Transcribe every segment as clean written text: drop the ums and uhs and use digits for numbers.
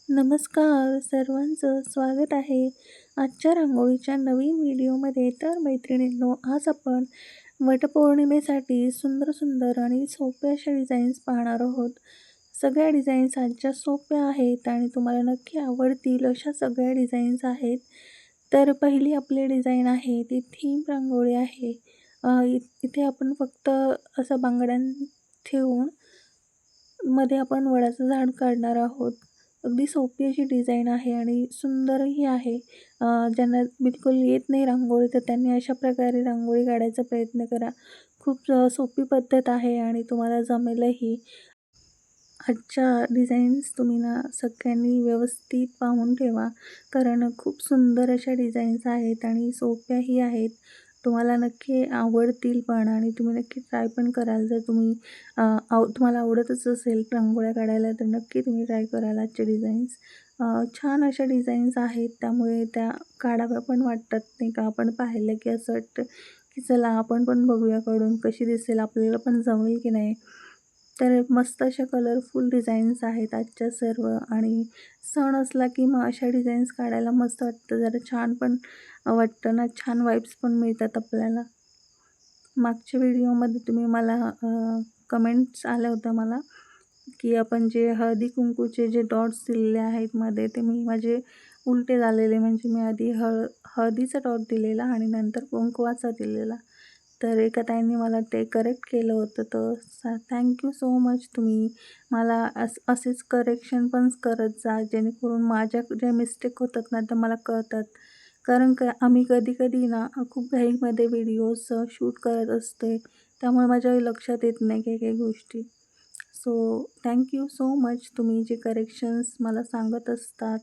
नमस्कार सर्वांचं स्वागत आहे आजच्या रांगोळीच्या नवीन व्हिडिओमध्ये. तर मैत्रिणींनो, आज आपण वटपौर्णिमेसाठी सुंदर सुंदर आणि सोप्या अशा डिझाईन्स पाहणार आहोत. सगळ्या डिझाईन्स आजच्या सोप्या आहेत आणि तुम्हाला नक्की आवडतील अशा सगळ्या डिझाईन्स आहेत. तर पहिली आपली डिझाईन आहे ती थीम रांगोळी आहे. इथे आपण फक्त असं बांगड्या ठेवून मध्ये आपण वडाचं झाड काढणार आहोत. अगदी सोपी अशी डिझाईन आहे आणि सुंदरही आहे. ज्यांना बिलकुल येत नाही रांगोळी, तर त्यांनी अशा प्रकारे रांगोळी काढायचा प्रयत्न करा. खूप सोपी पद्धत आहे आणि तुम्हाला जमेलही. आजच्या डिझाईन्स तुम्ही ना सगळ्यांनी व्यवस्थित पाहून ठेवा, कारण खूप सुंदर अशा डिझाईन्स आहेत आणि सोप्याही आहेत. तुम्हाला नक्की आवडतील पण आणि तुम्ही नक्की ट्राय पण कराल. जर तुम्हाला आवडतच असेल रांगोळ्या काढायला, तर नक्की तुम्ही ट्राय कराल आजच्या डिझाईन्स. छान अशा डिझाईन्स आहेत, त्यामुळे त्या काढाव्या पण वाटतात नाही का. आपण पाहिलं की असं वाटतं की चला आपण पण बघूया काढून कशी दिसेल, आपल्याला पण जमेल की नाही. तर मस्त अशा कलरफुल डिझाईन्स आहेत आजच्या सर्व. आणि सण असला की मग अशा डिझाईन्स काढायला मस्त वाटतं. जरा छान पण वाटतं ना, छान वाइब्स पण मिळतात आपल्याला. मागच्या व्हिडिओमध्ये तुम्ही मला कमेंट्स आल्या होत्या मला, की आपण जे हळदी-कुंकूचे जे डॉट्स दिलेले आहेत मध्ये, ते माझे उलटे झालेले. म्हणजे मी आधी हळदीचा डॉट दिलेला आणि नंतर कुंकवाचा दिलेला. तर एका ताईंनी मला ते करेक्ट केलं होतं. तर थँक यू सो मच. तुम्ही मला असेच करेक्शन पण करत जा, जेणेकरून माझ्या ज्या मिस्टेक होतात ना, त्या मला कळतात. कारण आम्ही कधी-कधी ना खूप घाईमध्ये व्हिडिओज शूट करत असते. त्यामुळे माझ्या लक्षात येत नाही काही-काही गोष्टी. सो थँक सो मच, तुम्ही जे करेक्शन्स मला सांगत असतात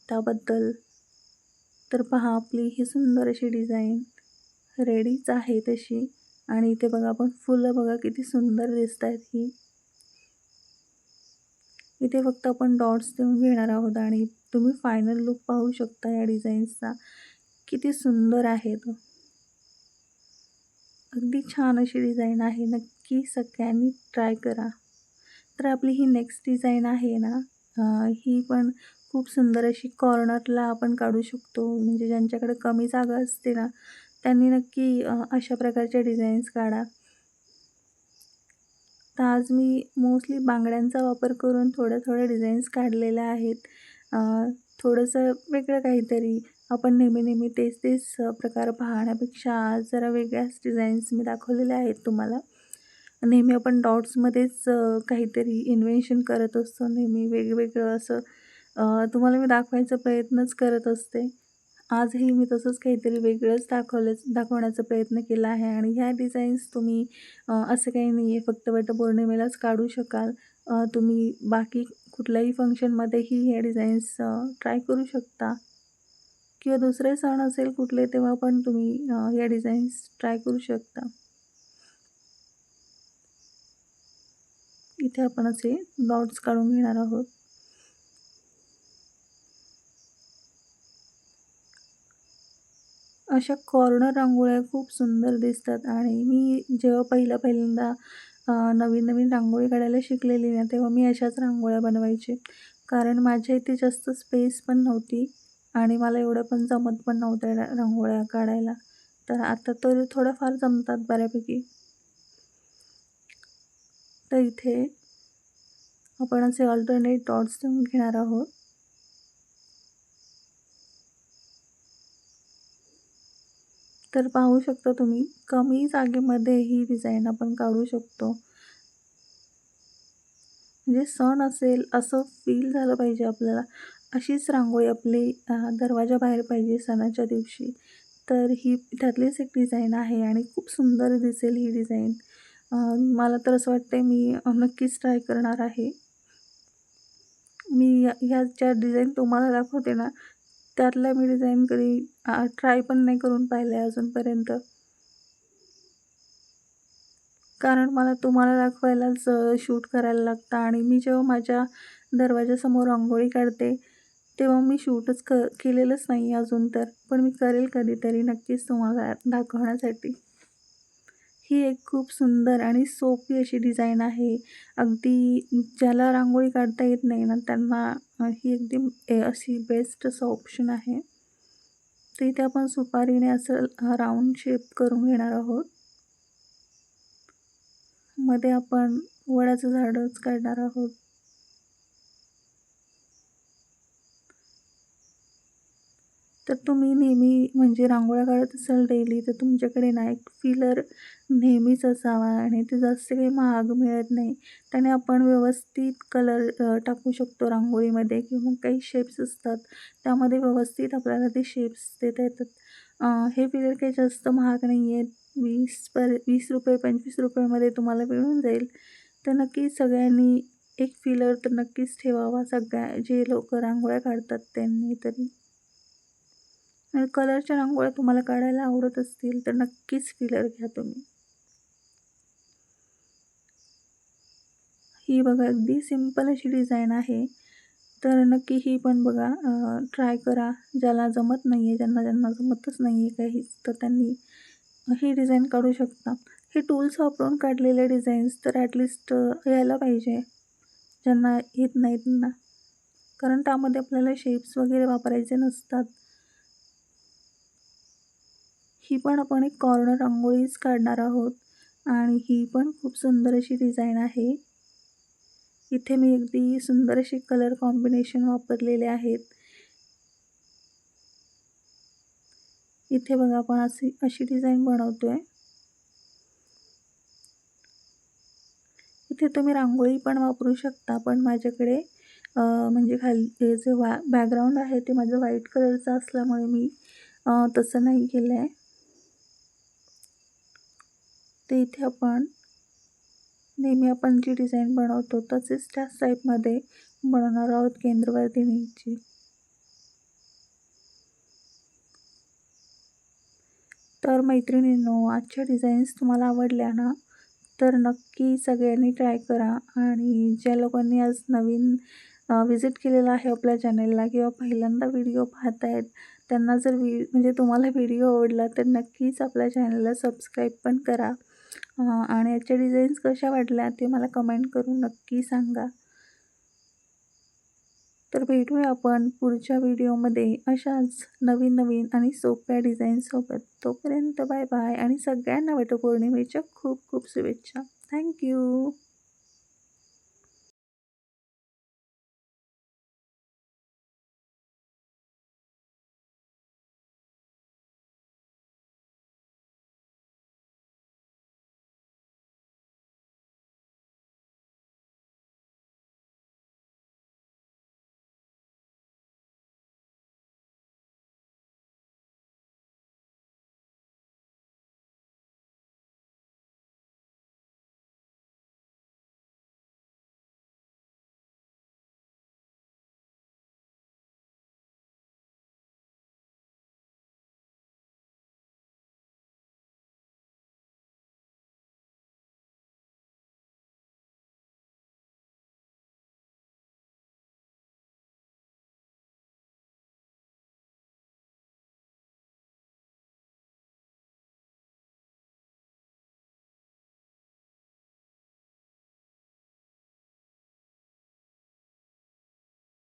त्याबद्दल. तर पहा, आपली ही सुंदर अशी डिझाईन रेडीच आहे तशी. आणि इथे बघा, आपण फुलं बघा किती सुंदर दिसत आहेत ही. इथे फक्त आपण डॉट्स देऊन घेणार आहोत आणि तुम्ही फायनल लूक पाहू शकता या डिझाईन्सचा. किती सुंदर आहे तो. अगदी छान अशी डिझाईन आहे. नक्की सगळ्यांनी ट्राय करा. तर आपली ही नेक्स्ट डिझाईन आहे ना, ही पण खूप सुंदर अशी कॉर्नरला आपण काढू शकतो. म्हणजे ज्यांच्याकडे कमी जागा असते ना, त्यांनी नक्की अशा प्रकारच्या डिझाईन्स काढा. तर आज मी मोस्टली बांगड्यांचा वापर करून थोड्या-थोड्या डिझाईन्स काढलेल्या आहेत. अ, थोडंसं वेगळं काहीतरी. आपण नेहमी-नेहमी तेच-तेच प्रकार पाहण्यापेक्षा आज जरा वेगळ्याच डिझाईन्स मी दाखवलेल्या आहेत तुम्हाला. नेहमी आपण डॉट्समध्येच काहीतरी इन्व्हेन्शन करत असतो. नेहमी वेगवेगळं असं तुम्हाला मी दाखवायचा प्रयत्नच करत असते. आजही मी तसंच काहीतरी वेगळंच दाखवण्याचा प्रयत्न केला आहे. आणि ह्या डिझाईन्स तुम्ही असं काही नाही आहे फक्त वटपौर्णिमेलाच काढू शकाल. तुम्ही बाकी कुठल्याही फंक्शनमध्येही ह्या डिझाईन्स ट्राय करू शकता, किंवा दुसरे सण असेल कुठले, तेव्हा पण तुम्ही या डिझाईन्स ट्राय करू शकता. इथे आपण असे डॉट्स काढून घेणार आहोत. अशा कॉर्नर रांगोळ्या खूप सुंदर दिसतात. आणि मी जेव्हा पहिल्यांदा नवीन-नवीन रांगोळी काढायला शिकलेली ना, तेव्हा मी अशाच रांगोळ्या बनवायचे. कारण माझ्या इथे जास्त स्पेस पण नव्हती आणि मला एवढं पण जमत पण नव्हतं रांगोळ्या काढायला. तर आता तर थोड्याफार जमतात बऱ्यापैकी. तर इथे आपण असे अल्टरनेट डॉट्स देऊन घेणार आहोत. तर पाहू शकता तुम्ही, कमी जागेमध्ये ही डिझाईन आपण काढू शकतो. म्हणजे सण असेल असं फील झालं पाहिजे आपल्याला. अशीच रांगोळी आपली दरवाजाबाहेर पाहिजे सणाच्या दिवशी. तर ही त्यातलीच एक डिझाईन आहे आणि खूप सुंदर दिसेल ही डिझाईन. मला तर असं वाटतंय मी नक्कीच ट्राय करणार आहे. मी ह्या ज्या डिझाईन तुम्हाला दाखवते ना, त्यातल्या मी डिझाईन कधी ट्राय पण नाही करून पाहिल्या अजूनपर्यंत. कारण मला तुम्हाला दाखवायलाच शूट करायला लागतं. आणि मी जेव्हा माझ्या दरवाजासमोर रांगोळी काढते, तेव्हा मी शूटच केलेलंच नाही अजून तर. पण मी करेल कधीतरी नक्कीच तुम्हाला दाखवण्यासाठी. ही एक खूप सुंदर आणि सोपी अशी डिझाईन आहे. अगदी ज्याला रांगोळी काढता येत नाही ना, त्यांना ही एकदम अशी बेस्ट असं ऑप्शन आहे. तर इथे आपण सुपारीने असं राउंड शेप करून घेणार आहोत. मध्ये आपण वडाचं झाडच काढणार आहोत. तर तुम्ही नेहमी म्हणजे रांगोळ्या काढत असाल डेली, तर तुमच्याकडे ना एक फिलर नेहमीच असावा आणि ते जास्त काही महाग मिळत नाही. त्याने आपण व्यवस्थित कलर टाकू शकतो रांगोळीमध्ये किंवा मग काही शेप्स असतात, त्यामध्ये व्यवस्थित आपल्याला ते शेप्स देता येतात. हे फिलर काही जास्त महाग नाही आहेत. ₹20 ₹25 मध्ये तुम्हाला मिळून जाईल. तर नक्की सगळ्यांनी एक फिलर तर नक्कीच ठेवावा, जे लोकं रांगोळ्या काढतात त्यांनी तरी. आणि कलरच्या रांगोळ्या तुम्हाला काढायला आवडत असतील तर नक्कीच फिलर घ्या तुम्ही. ही बघा अगदी सिंपल अशी डिझाईन आहे. तर नक्की ही पण बघा ट्राय करा. ज्याला जमत नाही आहे, ज्यांना जमतच नाही आहे काहीच, तर त्यांनी ही डिझाईन काढू शकता. हे टूल्स वापरून काढलेले डिझाईन्स तर ॲटलीस्ट यायला पाहिजे, ज्यांना येत नाही त्यांना. कारण त्यामध्ये आपल्याला शेप्स वगैरे वापरायचे नसतात. ही पण आपण एक कॉर्नर रांगोळीच काढणार आहोत आणि ही पण खूप सुंदर अशी डिझाईन आहे. इथे मी अगदी सुंदर असे कलर कॉम्बिनेशन वापरलेले आहेत. इथे बघा आपण अशी डिझाईन बनवतोय. इथे तुम्ही रांगोळी पण वापरू शकता, पण माझ्याकडे म्हणजे खाली ते जे बॅकग्राऊंड आहे ते माझं व्हाईट कलरचं असल्यामुळे मी तसं नाही केलं आहे. ते इथे आपण नेहमी आपण जी डिझाईन बनवतो तसेच त्याच टाईपमध्ये बनवणार आहोत केंद्रवर्धिनीची. तर मैत्रिणींनो, आजच्या डिझाईन्स तुम्हाला आवडल्या ना, तर नक्की सगळ्यांनी ट्राय करा आणि ज्या लोकांनी आज नवीन व्हिजिट केलेलं आहे आपल्या चॅनेलला किंवा पहिल्यांदा व्हिडिओ पाहत आहेत, त्यांना जर म्हणजे तुम्हाला व्हिडिओ आवडला तर नक्कीच आपल्या चॅनलला सबस्क्राईब पण करा. आणि याच्या डिझाईन्स कशा वाटल्या ते मला कमेंट करून नक्की सांगा. तर भेटूया आपण पुढच्या व्हिडिओमध्ये अशाच नवीन आणि सोप्या डिझाईनसोबत. तोपर्यंत बाय बाय आणि सगळ्यांना वटपौर्णिमेच्या खूप खूप शुभेच्छा. Thank you.